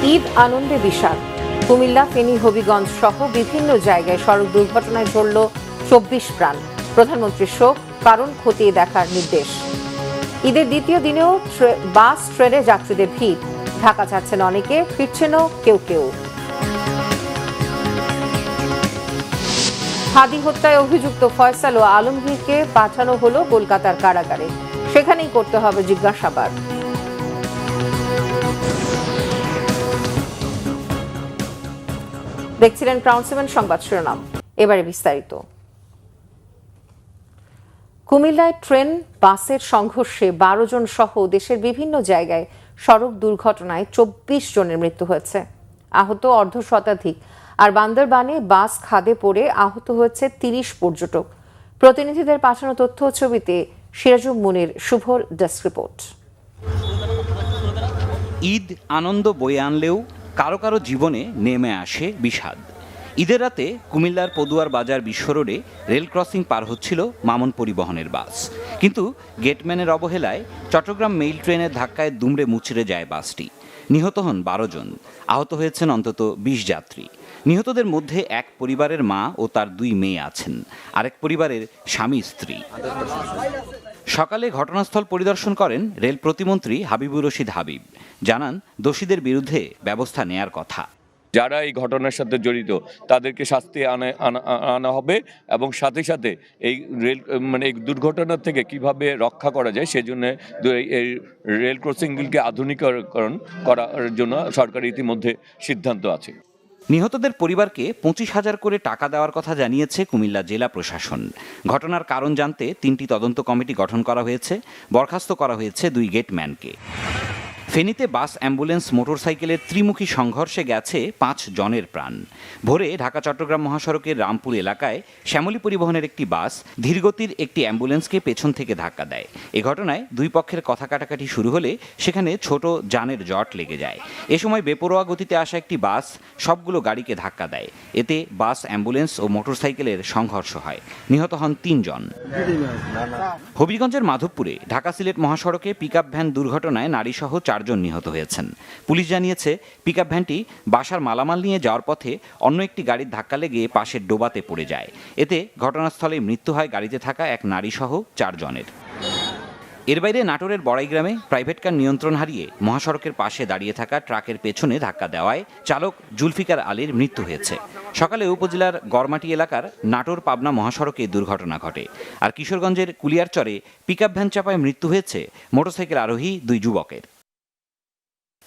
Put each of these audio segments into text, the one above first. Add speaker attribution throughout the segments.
Speaker 1: ঈদ আনন্দে বিষাদ। কুমিল্লা, ফেনী, হবিগঞ্জ সহ বিভিন্ন জায়গায় সড়ক দুর্ঘটনায় ঝরল 24 প্রাণ। প্রধানমন্ত্রীর শোক, কারণ খতিয়ে দেখার নির্দেশ। ঈদের দ্বিতীয় দিনেও বাস ট্রেনে যাত্রীদের ভিড়। ঢাকা যাচ্ছেন অনেকে, ফিরছেনও কেউ কেউ। হাদি হত্যায় অভিযুক্ত ফয়সাল ও আলমগীরকে পাঠানো হলো কলকাতার কারাগারে। সেখানেই করতে হবে জিজ্ঞাসাবাদ। দেখছিলেন ক্রাউন 7 সংবাদ শিরোনাম, এবারে বিস্তারিত। কুমিল্লায় ট্রেন বাসের সংঘর্ষে 12 জন সহ দেশের বিভিন্ন জায়গায় সড়ক দুর্ঘটনায় 24 জনের মৃত্যু হয়েছে, আহত অর্ধশতাধিক। আর বান্দরবানে বাস খাদে পড়ে আহত হয়েছে 30 পর্যটক। প্রতিনিধিদের পাঠানো তথ্য ও ছবিতে সিরাজুল মুনির শুভর ডেস্ক রিপোর্ট।
Speaker 2: ঈদ আনন্দ বয়ে আনলেও কারো কারো জীবনে নেমে আসে বিষাদ। ঈদের রাতে কুমিল্লার পদুয়ার বাজার বিশ্ব রোডে রেল ক্রসিং পার হচ্ছিল মামুন পরিবহনের বাস, কিন্তু গেটম্যানের অবহেলায় চট্টগ্রাম মেইল ট্রেনের ধাক্কায় দুমড়ে মুচড়ে যায় বাসটি। নিহত হন 12 জন, আহত হয়েছেন অন্তত 20 যাত্রী। নিহতদের মধ্যে এক পরিবারের মা ও তার 2 মেয়ে আছেন, আরেক পরিবারের স্বামী স্ত্রী। সকালে ঘটনাস্থল পরিদর্শন করেন রেল প্রতিমন্ত্রী হাবিবুর রশিদ হাবিব। জানান, দোষীদের বিরুদ্ধে ব্যবস্থা নেয়ার কথা।
Speaker 3: যারা এই ঘটনার সাথে জড়িত তাদেরকে শাস্তি আনা হবে এবং সাথে সাথে এই এই দুর্ঘটনা থেকে কিভাবে রক্ষা করা যায় সেজন্য এই রেল ক্রসিংগুলিকে আধুনিকীকরণ করার জন্য সরকার ইতিমধ্যে সিদ্ধান্ত আছে।
Speaker 2: নিহতদের পরিবারকে 25,000 করে টাকা দেওয়ার কথা জানিয়েছে কুমিল্লা জেলা প্রশাসন। ঘটনার কারণ জানতে 3টি তদন্ত কমিটি গঠন করা হয়েছে। বরখাস্ত করা হয়েছে 2 গেটম্যানকে। ফেনীতে বাস, অ্যাম্বুলেন্স, মোটরসাইকেলের ত্রিমুখী সংঘর্ষে গেছে 5 জনের প্রাণ। ভোরে ঢাকা চট্টগ্রাম মহাসড়কের রামপুর এলাকায় শ্যামলী পরিবহনের একটি বাস ধীরগতির একটি অ্যাম্বুলেন্সকে পেছন থেকে ধাক্কা দেয়। এ ঘটনায় 2 পক্ষের কথা কাটাকাটি শুরু হলে সেখানে ছোট যানের জট লেগে যায়। এ সময় বেপরোয়া গতিতে আসা একটি বাস সবগুলো গাড়িকে ধাক্কা দেয়। এতে বাস, অ্যাম্বুলেন্স ও মোটরসাইকেলের সংঘর্ষ হয়। নিহত হন 3 জন। হবিগঞ্জের মাধবপুরে ঢাকা সিলেট মহাসড়কে পিকআপ ভ্যান দুর্ঘটনায় নারীসহ 4 জন নিহত হয়েছেন। পুলিশ জানিয়েছে, পিকআপ ভ্যানটি বাসার মালামাল নিয়ে যাওয়ার পথে অন্য একটি গাড়ির ধাক্কা লেগে পাশের ডোবাতে পড়ে যায়। এতে ঘটনাস্থলে মৃত্যু হয় গাড়িতে থাকা এক নারীসহ 4 জনের। এর বাইরে নাটোরের বড়াইগ্রামে প্রাইভেট কার নিয়ন্ত্রণ হারিয়ে মহাসড়কের পাশে দাঁড়িয়ে থাকা ট্রাকের পেছনে ধাক্কা দেওয়ায় চালক জুলফিকার আলীর মৃত্যু হয়েছে। সকালে উপজেলার গড়মাটি এলাকার নাটোর পাবনা মহাসড়কে দুর্ঘটনা ঘটে। আর কিশোরগঞ্জের কুলিয়ারচরে পিকআপ ভ্যান চাপায় মৃত্যু হয়েছে মোটরসাইকেল আরোহী 2 যুবকের।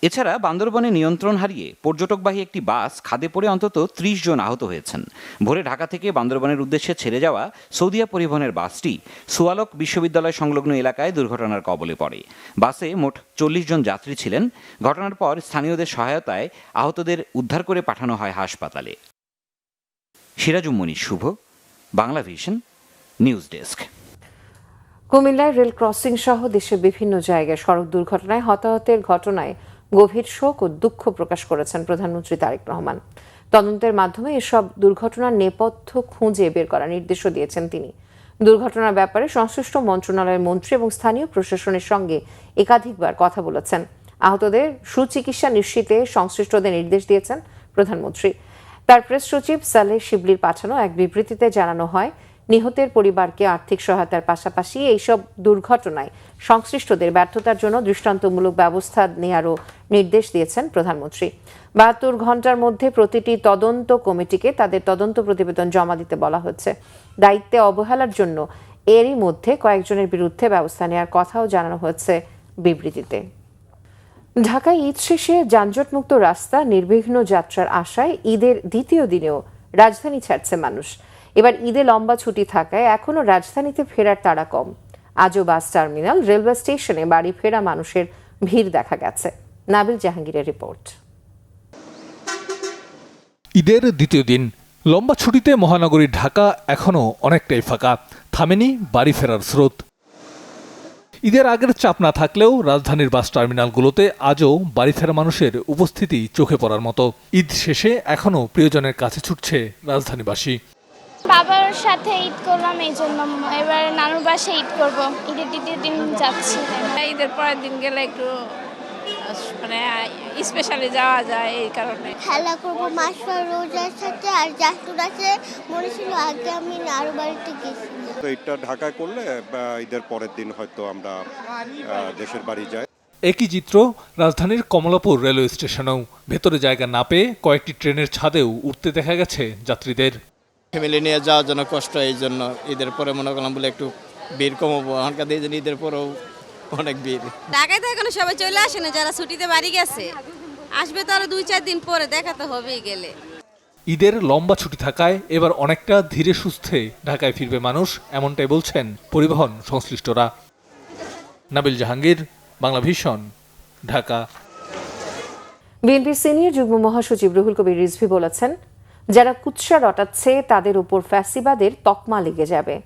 Speaker 2: এছাড়া বান্দরবনে নিয়ন্ত্রণ হারিয়ে পর্যটকবাহী একটি বাস খাদে পড়ে অন্তত 30 জন আহত হয়েছেন। ভোরে ঢাকা থেকে বান্দরবনের উদ্দেশ্যে ছেড়ে যাওয়া সৌদিয়া পরিবহনের বাসটি সুয়ালক বিশ্ববিদ্যালয় সংলগ্ন এলাকায় দুর্ঘটনার কবলে পড়ে। বাসে মোট 40 জন যাত্রী ছিলেন। ঘটনার পর স্থানীয়দের সহায়তায় আহতদের উদ্ধার করে পাঠানো হয় হাসপাতালে। সিরাজুল মুনির শুভ, বাংলা ভিশন, নিউজ ডেস্ক।
Speaker 1: কুমিল্লায় রেল ক্রসিং সহ দেশের বিভিন্ন জায়গায় সড়ক দুর্ঘটনায় হতাহতের ঘটনায় গভীর শোক ও দুঃখ প্রকাশ করেছেন প্রধানমন্ত্রী তারেক রহমান। তদন্তের মাধ্যমে এসব দুর্ঘটনার নেপথ্য খুঁজে বের করার নির্দেশও দিয়েছেন তিনি। দুর্ঘটনার ব্যাপারে সংশ্লিষ্ট মন্ত্রণালয়ের মন্ত্রী এবং স্থানীয় প্রশাসনের সঙ্গে একাধিকবার কথা বলেছেন। আহতদের সুচিকিৎসা নিশ্চিতে সংশ্লিষ্টদের নির্দেশ দিয়েছেন প্রধানমন্ত্রী। তার প্রেস সচিব সালেহ শিবলির পাঠানো এক বিবৃতিতে জানানো হয়, নিহতের পরিবারকে আর্থিক সহায়তার পাশাপাশি এইসব দুর্ঘটনায় সংশ্লিষ্টদের ব্যর্থতার জন্য দৃষ্টান্তমূলক ব্যবস্থা নেওয়ারও নির্দেশ দিয়েছেন প্রধানমন্ত্রী। 72 ঘন্টার মধ্যে প্রতিটি তদন্ত কমিটিকে তাদের তদন্ত প্রতিবেদন জমা দিতে বলা হচ্ছে। দায়িত্বে অবহেলার জন্য এরই মধ্যে কয়েকজনের বিরুদ্ধে ব্যবস্থা নেওয়ার কথাও জানানো হয়েছে বিবৃতিতে। ঢাকায় ঈদ শেষে যানজটমুক্ত রাস্তা, নির্বিঘ্ন যাত্রার আশায় ঈদের দ্বিতীয় দিনেও রাজধানী ছাড়ছে মানুষ। এবার ঈদে লম্বা ছুটি থাকায় এখনও রাজধানীতে ফেরার তাড়া কম। আজও বাস টার্মিনাল, রেলওয়ে স্টেশনে বাড়ি ফেরা মানুষের ভিড় দেখা গেছে। নাবিল জাহাঙ্গীরের রিপোর্ট।
Speaker 4: ঈদের দ্বিতীয় দিন, লম্বা ছুটিতে মহানগরী ঢাকা এখনও অনেকটাই ফাঁকা। থামেনি বাড়ি ফেরার স্রোত। ঈদের আগের চাপ না থাকলেও রাজধানীর বাস টার্মিনালগুলোতে আজও বাড়ি ফেরা মানুষের উপস্থিতি চোখে পড়ার মতো। ঈদ শেষে এখনও প্রিয়জনের কাছে ছুটছে রাজধানীবাসী।
Speaker 5: বাবার সাথে ঈদ করলাম, এই জন্য এবার নানুর বাসায় ঈদ করবো। ঈদের দ্বিতীয় দিন যাচ্ছি।
Speaker 6: ঈদের পরের দিন গেলে একটু মানে স্পেশালি যাওয়া যায় এই কারণে।
Speaker 7: খেলা করবো মাস্টার রোজার সাথে, আর জাস্তুর আছে মনে ছিল আগে আমি নাড়ু বাড়িতে গেছি।
Speaker 8: তো এটা ঢাকায় করলে ঈদের পরের দিন হয়তো আমরা দেশের বাড়ি যাই।
Speaker 4: একই চিত্র রাজধানীর কমলাপুর রেলওয়ে স্টেশনেও। ভেতরে জায়গা না পেয়ে কয়েকটি ট্রেনের ছাদেও উঠতে দেখা গেছে যাত্রীদের।
Speaker 9: ফ্যামিলি নিয়ে যাওয়ার জন্য কষ্ট, এই জন্য ঈদের পরে মনে করলাম বলে একটু ভিড় কমাবো। এখনকার দিয়ে ঈদের পরেও অনেক ভিড়।
Speaker 10: ঢাকায় তো এখনো সবাই চলে আসে না, যারা ছুটিতে বাড়ি গেছে আসবে তো আরো 2-4 দিন পরে, দেখা তো হবেই গেলে।
Speaker 4: ঈদের লম্বা ছুটি থাকায় এবার অনেকটা ধীরে সুস্থে ঢাকায় ফিরবে মানুষ, এমনটাই বলছেন পরিবহন সংশ্লিষ্টরা। নাবিল জাহাঙ্গীর, বাংলা ভিশন, ঢাকা।
Speaker 1: বিএনপির সিনিয়র যুগ্ম মহাসচিব রুহুল কবির রিজভী বলেছেন, যারা কুৎসা রটাচ্ছে তাদের উপর ফ্যাসিবাদের তকমা লেগে যাবে।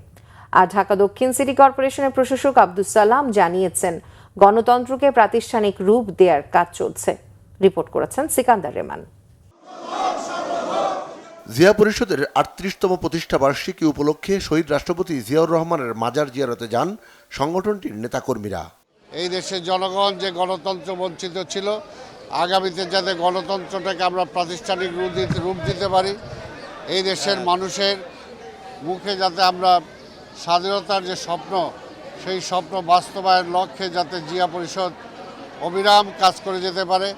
Speaker 1: আর ঢাকা দক্ষিণ সিটি কর্পোরেশনের প্রশাসক আব্দুস সালাম জানিয়েছেন, গণতন্ত্রকে প্রাতিষ্ঠানিক রূপ দেওয়ার কাজ চলছে। রিপোর্ট করেছেন সিকান্দার রেমান।
Speaker 11: জিয়া পরিষদের ৩৮তম প্রতিষ্ঠা বার্ষিকী উপলক্ষে শহীদ রাষ্ট্রপতি জিয়াউর রহমানের মাজার জিয়ারতে যান সংগঠনটির নেতাকর্মীরা।
Speaker 12: এই দেশের জনগণ যে গণতন্ত্র বঞ্চিত ছিল, আগামীতে যাতে গণতন্ত্রটাকে আমরা প্রাতিষ্ঠানিক রূপ দিতে পারি, এই দেশের মানুষের মুখে যাতে আমরা স্বাধীনতার যে স্বপ্ন, সেই স্বপ্ন বাস্তবায়ন লক্ষ্যে যাতে জিয়া পরিষদ অবিরাম কাজ করে যেতে পারে।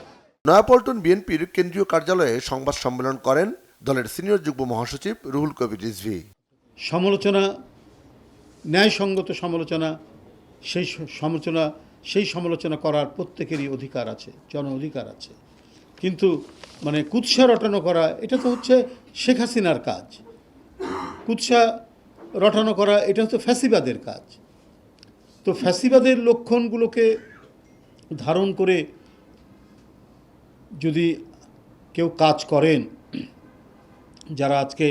Speaker 11: নয়াপল্টন বিএনপির কেন্দ্রীয় কার্যালয়ে সংবাদ সম্মেলন করেন দলের সিনিয়র যুগ্ম মহাসচিব রুহুল কবির রিজভী।
Speaker 13: সমালোচনা, ন্যায়সঙ্গত সমালোচনা, সেই সমালোচনা করার প্রত্যেকেরই অধিকার আছে, জন অধিকার আছে। কিন্তু কুৎসা রটানো করা, এটা তো হচ্ছে শেখ হাসিনার কাজ। কুৎসা রটানো করা এটা হচ্ছে ফ্যাসিবাদের কাজ। তো ফ্যাসিবাদের লক্ষণগুলোকে ধারণ করে যদি কেউ কাজ করেন, যারা আজকে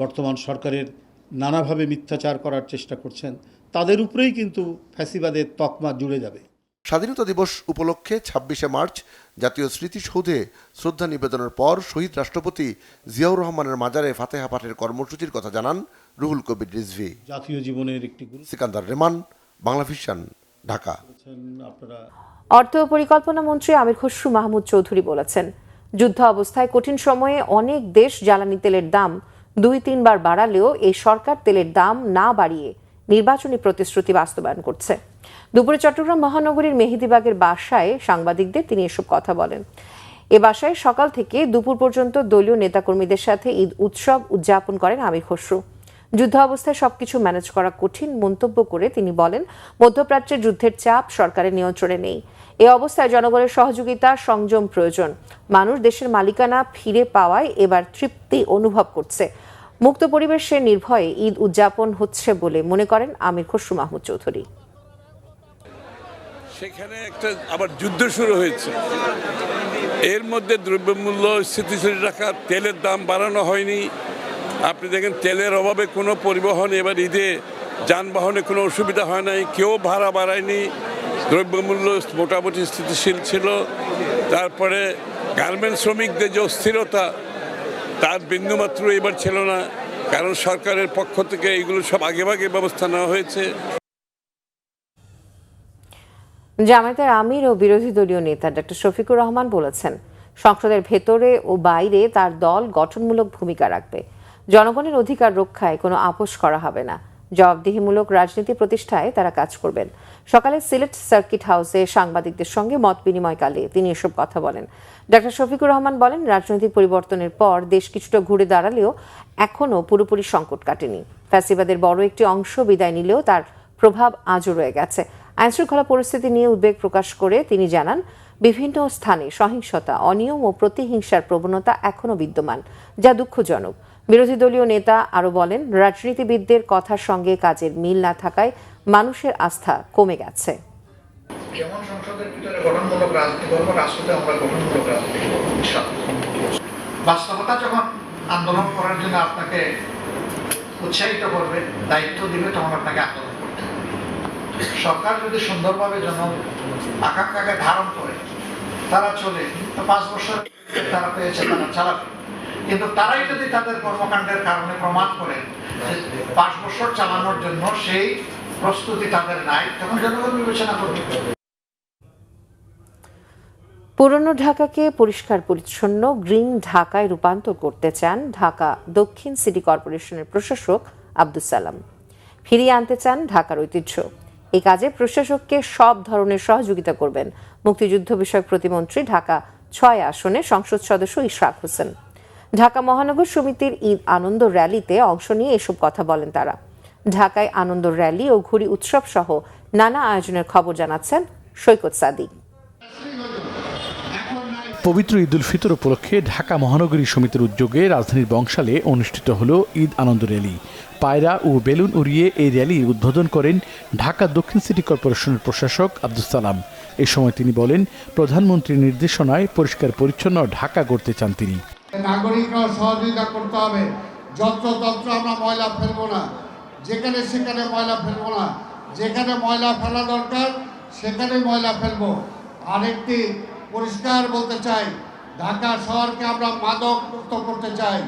Speaker 13: বর্তমান সরকারের নানাভাবে মিথ্যাচার করার চেষ্টা করছেন, তাদের উপরেই কিন্তু ফ্যাসিবাদের তকমা জুড়ে যাবে।
Speaker 11: স্বাধীনতা দিবস উপলক্ষে ২৬শে মার্চ জাতীয় স্মৃতিসৌধে শ্রদ্ধা নিবেদনের পর শহীদ রাষ্ট্রপতি জিয়াউর রহমানের মাজারে ফাতেহা পাঠের কর্মসূচির কথা জানান রুহুল কবির রিজভী।
Speaker 13: জাতীয় জীবনের একটি
Speaker 11: সিকান্দার রেমান, বাংলা ভিশন, ঢাকা।
Speaker 1: অর্থ ও পরিকল্পনা মন্ত্রী আমির খসরু মাহমুদ চৌধুরী বলেছেন, যুদ্ধ অবস্থায় কঠিন সময়ে অনেক দেশ জ্বালানি তেলের দাম 2-3 বার বাড়ালেও এই সরকার তেলের দাম না বাড়িয়ে নির্বাচনী প্রতিশ্রুতি বাস্তবায়ন করছে। দুপুরে চট্টগ্রাম মহানগরীর মেহেদীবাগের বাসায় সাংবাদিকদের তিনি এসব কথা বলেন। এ বাসায় সকাল থেকে দুপুর পর্যন্ত দলীয় নেতাকর্মীদের সাথে ঈদ উৎসব উদযাপন করেন আমির খসরু। যুদ্ধ অবস্থায় সবকিছু ম্যানেজ করা কঠিন মন্তব্য করে তিনি বলেন, মধ্যপ্রাচ্যের যুদ্ধের চাপ সরকারের নিয়ন্ত্রণে নেই। এ অবস্থায় জনগণের সহযোগিতা, সংযম প্রয়োজন। মানুষ দেশের মালিকানা ফিরে পাওয়ায় এবার তৃপ্তি অনুভব করছে। মুক্ত পরিবেশে নির্ভয়ে ঈদ উদযাপন হচ্ছে বলে মনে করেন আমির খসরু মাহমুদ চৌধুরী।
Speaker 14: সেখানে একটা আবার যুদ্ধ শুরু হয়েছে, এর মধ্যে দ্রব্যমূল্য স্থিতিশীল রাখা, তেলের দাম বাড়ানো হয়নি। আপনি দেখেন তেলের অভাবে কোনো পরিবহন এবার ঈদে যানবাহনে কোনো অসুবিধা হয় নাই, কেউ ভাড়া বাড়ায়নি, দ্রব্যমূল্য মোটামুটি স্থিতিশীল ছিল। তারপরে গার্মেন্টস শ্রমিকদের যে অস্থিরতা, তার বিন্দুমাত্র এবার ছিল না, কারণ সরকারের পক্ষ থেকে এইগুলো সব আগেভাগে ব্যবস্থা নেওয়া হয়েছে।
Speaker 1: জামায়াতের আমির ও বিরোধী দলীয় নেতা ডক্টর শফিকুর রহমান বলেছেন, সংসদের ভেতরে ও বাইরে তার দল গঠনমূলক ভূমিকা রাখবে। জনগণের অধিকার রক্ষায় কোনো আপোষ করা হবে না। জবাবদিহিমূলক রাজনীতি প্রতিষ্ঠায় তারা কাজ করবেন। সকালে সিলেট সার্কিট হাউসে সাংবাদিকদের সঙ্গে মত বিনিময়কালে তিনি এসব কথা বলেন। ডক্টর শফিকুর রহমান বলেন, রাজনৈতিক পরিবর্তনের পর দেশ কিছুটা ঘুরে দাঁড়ালেও এখনও পুরোপুরি সংকট কাটেনি। ফ্যাসিবাদের বড় একটি অংশ বিদায় নিলেও তার প্রভাব আজও রয়ে গেছে। আইনশৃঙ্খলা পরিস্থিতি নিয়ে উদ্বেগ প্রকাশ করে তিনি জানান, বিভিন্ন স্থানে সহিংসতা, অনিয়ম ও প্রতিহিংসার প্রবণতা এখনও বিদ্যমান, যা দুঃখজনক। বিরোধী দলীয় নেতা আরও বলেন, রাজনীতিবিদদের কথার সঙ্গে কাজের মিল না থাকায় মানুষের আস্থা কমে গেছে।
Speaker 15: যেমন সংসদের ভিতরে গঠনমূলক রাজনীতি করবো, রাষ্ট্রতে আমরা গঠনমূলক রাজনীতি করবো। বাস্তবতা যখন আন্দোলন করার জন্য আপনাকে উৎসাহিত করবে, দায়িত্ব দিবে, তখন আপনাকে আন্দোলন করতে হবে। সরকার যদি সুন্দরভাবে জন আকাঙ্ক্ষাকে ধারণ করে তারা চলে, তো 5 বছর তারা পেয়েছে, তারা চালাবে। কিন্তু তারাই যদি তাদের কর্মকাণ্ডের কারণে প্রমাণ করে 5 বছর চালানোর জন্য সেই প্রস্তুতি তাদের নাই, তখন জনগণ বিবেচনা করবে।
Speaker 1: পুরনো ঢাকাকে পরিষ্কার পরিচ্ছন্ন গ্রিন ঢাকায় রূপান্তর করতে চান ঢাকা দক্ষিণ সিটি কর্পোরেশনের প্রশাসক আব্দুস সালাম। ফিরিয়ে আনতে চান ঢাকার ঐতিহ্য। এই কাজে প্রশাসককে সব ধরনের সহযোগিতা করবেন মুক্তিযুদ্ধ বিষয়ক প্রতিমন্ত্রী, ঢাকা ৬ আসনের সংসদ সদস্য ইশরাক হোসেন। ঢাকা মহানগর সমিতির ঈদ আনন্দ র্যালিতে অংশ নিয়ে এসব কথা বলেন তারা। ঢাকায় আনন্দ র্যালি ও ঘুড়ি উৎসব সহ নানা আয়োজনের খবর জানাচ্ছেন সৈকত সাদিক।
Speaker 4: পবিত্র ঈদ উল ফিতর উপলক্ষে ঢাকা মহানগরী সমিতির উদ্যোগে রাজধানীর বংশালে অনুষ্ঠিত হলো ঈদ আনন্দ র্যালি। পায়রা ও বেলুন উড়িয়ে এই র্যালি উদ্বোধন করেন ঢাকা দক্ষিণ সিটি কর্পোরেশনের প্রশাসক আব্দুস সালাম। এ সময় তিনি বলেন, প্রধানমন্ত্রীর নির্দেশনায় পরিষ্কার পরিচ্ছন্ন ঢাকা গড়তে চান তিনি।
Speaker 12: নাগরিকরাও সহযোগিতা করতে হবে। যত্রতত্র আমরা ময়লা ফেলবো না, যেখানে সেখানে ময়লা ফেলবো না, যেখানে ময়লা ফেলা দরকার সেখানে ময়লা ফেলবো। আরেকটি পরিষ্কার বলতে চাই, ঢাকা শহরকে আমরা মাদক মুক্ত করতে চাই।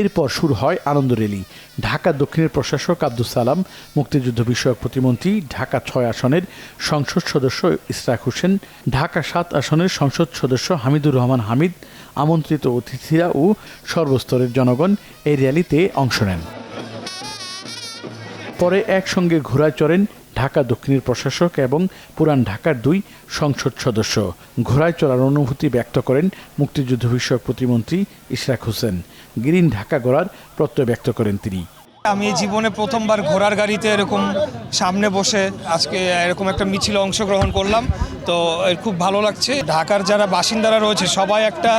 Speaker 4: এরপর শুরু হয় আনন্দ র্যালি। ঢাকা দক্ষিণের প্রশাসক আব্দুস সালাম, মুক্তিযুদ্ধ বিষয়ক প্রতিমন্ত্রী, ঢাকা ৬ আসনের সংসদ সদস্য ইশরাক হোসেন, ঢাকা ৭ আসনের সংসদ সদস্য হামিদুর রহমান হামিদ, আমন্ত্রিত অতিথিরা ও সর্বস্তরের জনগণ এই র্যালিতে অংশ নেন। পরে একসঙ্গে ঘোড়ায় চড়েন ঢাকা দক্ষিণের প্রশাসক এবং পুরান ঢাকার 2 সংসদ সদস্য। ঘোড়ায় চড়ার অনুভূতি ব্যক্ত করেন মুক্তিযুদ্ধ বিষয়ক প্রতিমন্ত্রী ইশরাক হোসেন। গ্রিন ঢাকা গড়ার প্রত্যয় ব্যক্ত করেন তিনি।
Speaker 16: আমি জীবনে প্রথমবার ঘোড়ার গাড়িতে এরকম সামনে বসে আজকে এরকম একটা মিছিলে অংশগ্রহণ করলাম, তো খুব ভালো লাগছে। ঢাকার যারা বাসিন্দারা রয়েছে সবাই একটা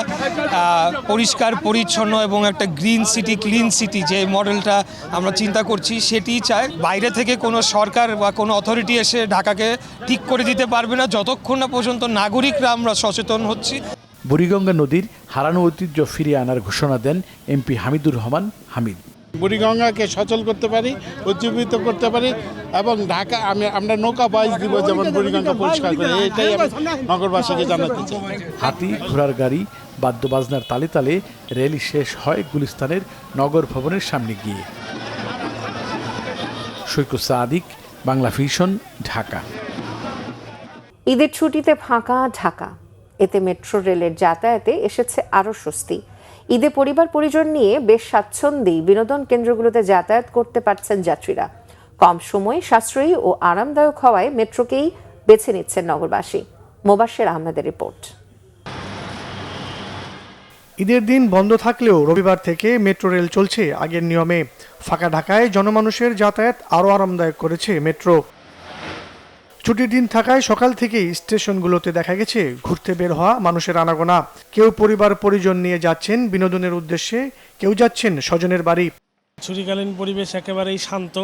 Speaker 16: পরিষ্কার পরিচ্ছন্ন এবং একটা গ্রিন সিটি ক্লিন সিটি যে মডেলটা আমরা চিন্তা করছি সেটি চায়। বাইরে থেকে কোনো সরকার বা কোনো অথরিটি এসে ঢাকাকে ঠিক করে দিতে পারবে না যতক্ষণ না পর্যন্ত নাগরিকরা আমরা সচেতন হচ্ছি।
Speaker 4: বুড়িগঙ্গা নদীর হারানো ঐতিহ্য ফিরিয়ে আনার ঘোষণা দেন এমপি হামিদুর রহমান হামিদ।
Speaker 17: বুড়িগঙ্গাকে সচল করতে পারি, উজ্জীবিত করতে পারি এবং ঢাকা আমরা নৌকা বাইচ দিব যেমন বুড়িগঙ্গা পরিষ্কার করে, এটাই আমি নগরবাসীকে জানাতে চাই।
Speaker 4: হাতি, ঘোড়ার গাড়ি, বাদ্যবাজনার তালে তালে র্যালি শেষ হয় গুলিস্তানের নগর ভবনের সামনে গিয়ে। সৈকত সাদিক, বাংলা ভিশন, ঢাকা।
Speaker 1: ঈদের ছুটিতে ফাঁকা ঢাকা, এতে মেট্রো রেলের যাতায়াতে এসেছে আরও স্বস্তি। ঈদে পরিবার পরিজন নিয়ে বেশ স্বাচ্ছন্দ্যেই বিনোদন কেন্দ্রগুলোতে যাতায়াত করতে পারছেন যাত্রীরা। কম সময়ে সাশ্রয়ী ও আরামদায়ক হওয়ায় মেট্রোকেই বেছে নিচ্ছেন নগরবাসী। মোবাশ্বের আহমেদের রিপোর্ট।
Speaker 18: ঈদের দিন বন্ধ থাকলেও রবিবার থেকে মেট্রো রেল চলছে আগের নিয়মে। ফাঁকা ঢাকায় জনমানুষের যাতায়াত আরও আরামদায়ক করেছে মেট্রো। ছুটির দিন থাকায় সকাল থেকেই স্টেশনগুলোতে দেখা গেছে ঘুরতে বের হওয়া মানুষের আনাগোনা। কেউ পরিবার পরিজন নিয়ে যাচ্ছেন বিনোদনের উদ্দেশ্যে, কেউ যাচ্ছেন স্বজনের বাড়ি।
Speaker 19: ছুটিকালীন পরিবেশ একেবারেই শান্ত,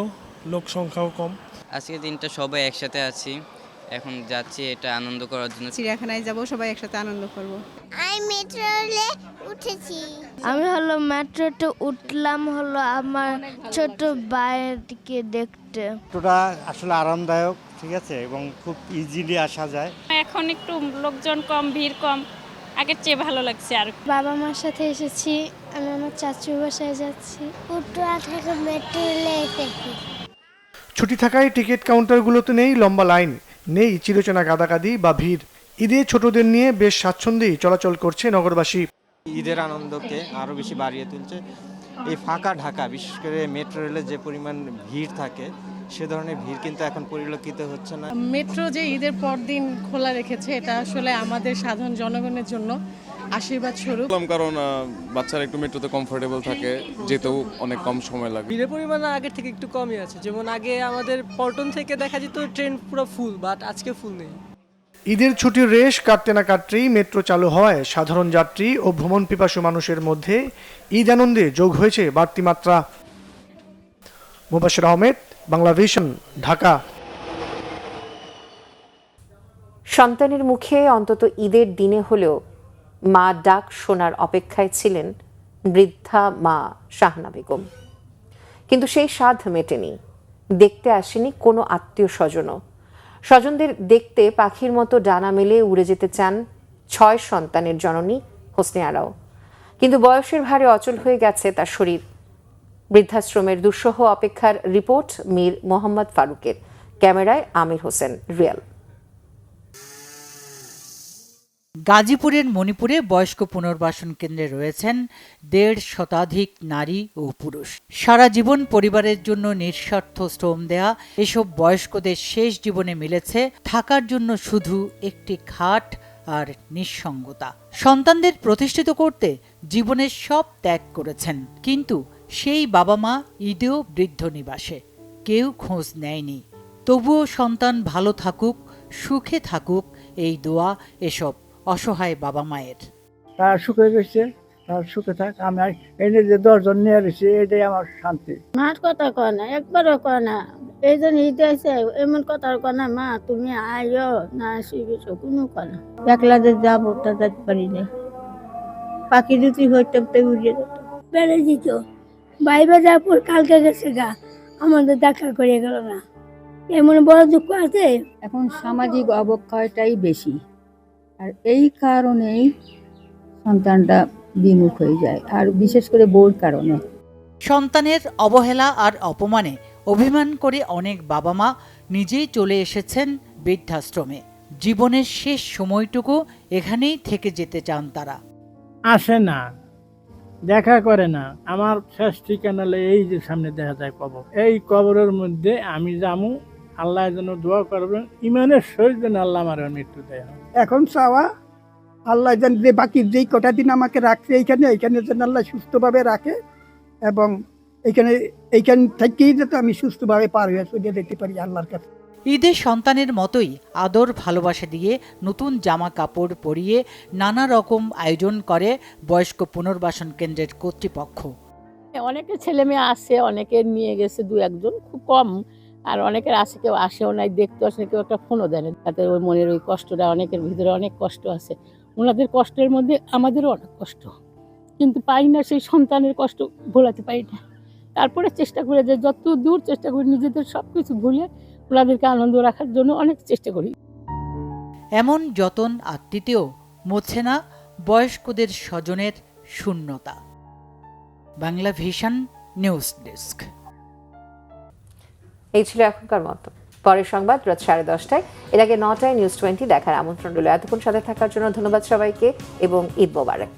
Speaker 19: লোক সংখ্যাও কম।
Speaker 20: আজকের দিনটা সবাই একসাথে আছি, এখন যাচ্ছি এটা আনন্দ করার জন্য।
Speaker 6: চিড়িয়াখানায় যাব, সবাই একসাথে আনন্দ করব।
Speaker 7: আমি মেট্রো রেলে উঠেছি।
Speaker 21: আমি মেট্রোতে উঠলাম আমার ছোট ভাইকে দেখতে।
Speaker 22: মেট্রোটা আসলে আরামদায়ক, ঠিক আছে, এবং খুব ইজিলি আসা যায়।
Speaker 5: এখন একটু লোকজন কম, ভিড় কম, আগের চেয়ে ভালো লাগছে। আর
Speaker 21: বাবা মার সাথে এসেছি, আমি আমার চাচুর বাসায় যাচ্ছি।
Speaker 7: উত্তরা থেকে মেট্রো রেলে এসেছি।
Speaker 18: ছুটি থাকায় টিকিট কাউন্টারগুলোতে নেই লম্বা লাইন, নেই চিরচেনা গাদাগাদি বা ভিড়। ঈদে ছোটদের নিয়ে বেশ স্বাচ্ছন্দ্যেই চলাচল করছে নগরবাসী।
Speaker 23: ঈদের আনন্দকে আরও বেশি বাড়িয়ে তুলছে এই ফাঁকা ঢাকা, বিশেষ করে মেট্রো রেলে যে পরিমাণ ভিড় থাকে সে ধরনের ভিড় কিন্তু এখন পরিলক্ষিত হচ্ছে না।
Speaker 6: মেট্রো যে ঈদের পর দিন খোলা রেখেছে এটা আসলে আমাদের সাধারণ জনগণের জন্য আশীর্বাদ স্বরূপ।
Speaker 24: কারণ বাচ্চারা একটু মেট্রোতে কমফোর্টেবল থাকে, যেতেও অনেক কম সময় লাগে।
Speaker 25: ভিড়ের পরিমাণ আগের থেকে একটু কমই আছে, যেমন আগে আমাদের পল্টন থেকে দেখা যেত ট্রেন পুরো ফুল, বাট আজকে ফুল নেই।
Speaker 18: ঈদের ছুটির রেশ কাটতে না কাটতেই মেট্রো চালু হওয়ায় সাধারণ যাত্রী ও ভ্রমণ পিপাসু মানুষের মধ্যে ঈদ আনন্দে যোগ হয়েছে বাড়তি মাত্রা। মোবাশ্বের আহমেদ, বাংলা ভিশন, ঢাকা।
Speaker 1: সন্তানের মুখে অন্তত ঈদের দিনে হলেও মা ডাক শোনার অপেক্ষায় ছিলেন বৃদ্ধা মা শাহনা বেগম, কিন্তু সেই স্বাদ মেটেনি। দেখতে আসেনি কোনো আত্মীয় স্বজনও। স্বজনদের দেখতে পাখির মতো ডানা মেলে উড়ে যেতে চান 6 সন্তানের জননী হোসনে আরাও, কিন্তু বয়সের ভারে অচল হয়ে গেছে তার শরীর। বৃদ্ধাশ্রমের দুঃসহ অপেক্ষার রিপোর্ট মীর মোহাম্মদ ফারুকের, ক্যামেরায় আমির হোসেন রিয়াল।
Speaker 2: গাজীপুরের মণিপুরে বয়স্ক পুনর্বাসন কেন্দ্রে রয়েছেন ১.৫ শতাধিক নারী ও পুরুষ। সারা জীবন পরিবারের জন্য নিঃস্বার্থ শ্রম দেয়া এসব বয়স্কদের শেষ জীবনে মিলেছে থাকার জন্য শুধু একটি খাট আর নিঃসঙ্গতা। সন্তানদের প্রতিষ্ঠিত করতে জীবনের সব ত্যাগ করেছেন, কিন্তু সেই বাবা মা ঈদেও বৃদ্ধ নিবাসে। কেউ খোঁজ নেয়নি। তবুও সন্তান ভালো থাকুক, সুখে থাকুক, এই দোয়া এসব অসহায় বাবা মায়ের।
Speaker 3: তার সুখে গেছে, তার সুখে থাক। আমি এনে যে 10 জন নিয়ে গেছি, এটাই আমার শান্তি।
Speaker 8: মার কথা কয় না, একবারও কয় না। এই জন্য ঈদে আছে এমন কথা কয় না, মা তুমি আইও না আসিস, কোনো কয় না। একলা যে যাবো তা যেতে পারি না। পাখি যদি হইতাম তো উড়িয়ে যেত। বেড়ে দিত বাইরে যাওয়ার পর কালকে গেছে গা, আমাদের দেখা করে গেল না। এমন বড় দুঃখ আছে।
Speaker 9: এখন সামাজিক অবক্ষয়টাই বেশি, আর এই কারণেই সন্তানটা বিমুখ হয়ে যায়, আর বিশেষ করে বউর কারণে।
Speaker 2: সন্তানের অবহেলা আর অপমানে অভিমান করে অনেক বাবা মা নিজেই চলে এসেছেন বৃদ্ধাশ্রমে। জীবনের শেষ সময়টুকু এখানেই থেকে যেতে চান তারা।
Speaker 3: আসে না, দেখা করে না। আমার শেষ ঠিকানা এই যে সামনে দেখা যায় কবর। এই কবরের মধ্যে আমি যাবো, আল্লাহ যেন দোয়া করবেন, ইমানের সহিত যেন আল্লাহ আমার মৃত্যু দেয়। এখন চাওয়া আল্লাহ যেন যে বাকি যেই কটা দিন আমাকে রাখছে এইখানে যেন আল্লাহ সুস্থভাবে রাখে, এবং এইখান থেকেই যাতে আমি সুস্থভাবে পার হয়ে চলে যেতে পারি আল্লাহর কাছে।
Speaker 2: ঈদে সন্তানের মতোই আদর ভালোবাসা দিয়ে নতুন জামা কাপড় পরিয়ে নানা রকম আয়োজন করে বয়স্ক পুনর্বাসন কেন্দ্রের কর্তৃপক্ষ।
Speaker 8: অনেকে ছেলে মেয়ে আসে, অনেকে নিয়ে গেছে 2-1 খুব কম, আর অনেকের আসে কেউ আসেও নাই, দেখতে আসে, কেউ একটা ফোনও দেন। তাদের ওই মনের ওই কষ্টটা, অনেকের ভিতরে অনেক কষ্ট আছে। ওনাদের কষ্টের মধ্যে আমাদেরও অনেক কষ্ট, কিন্তু পাই না সেই সন্তানের কষ্ট ভোলাতে পারি না। তারপরে চেষ্টা করে যে যত দূর চেষ্টা করি নিজেদের সব কিছু ভুলে ওনাদেরকে আনন্দ রাখার জন্য অনেক চেষ্টা করি।
Speaker 2: এমন যতন আত্মীয়তেও মোছে না বয়স্কদের স্বজনের শূন্যতা। Bangla vision news desk.
Speaker 1: এই ছিল এখনকার মতো। পরের সংবাদ রাত 10:30টায়। এর আগে 9টায় নিউজ 20 দেখার আমন্ত্রণ রইল। এতক্ষণ সাথে থাকার জন্য ধন্যবাদ সবাইকে এবং ঈদ মোবারক।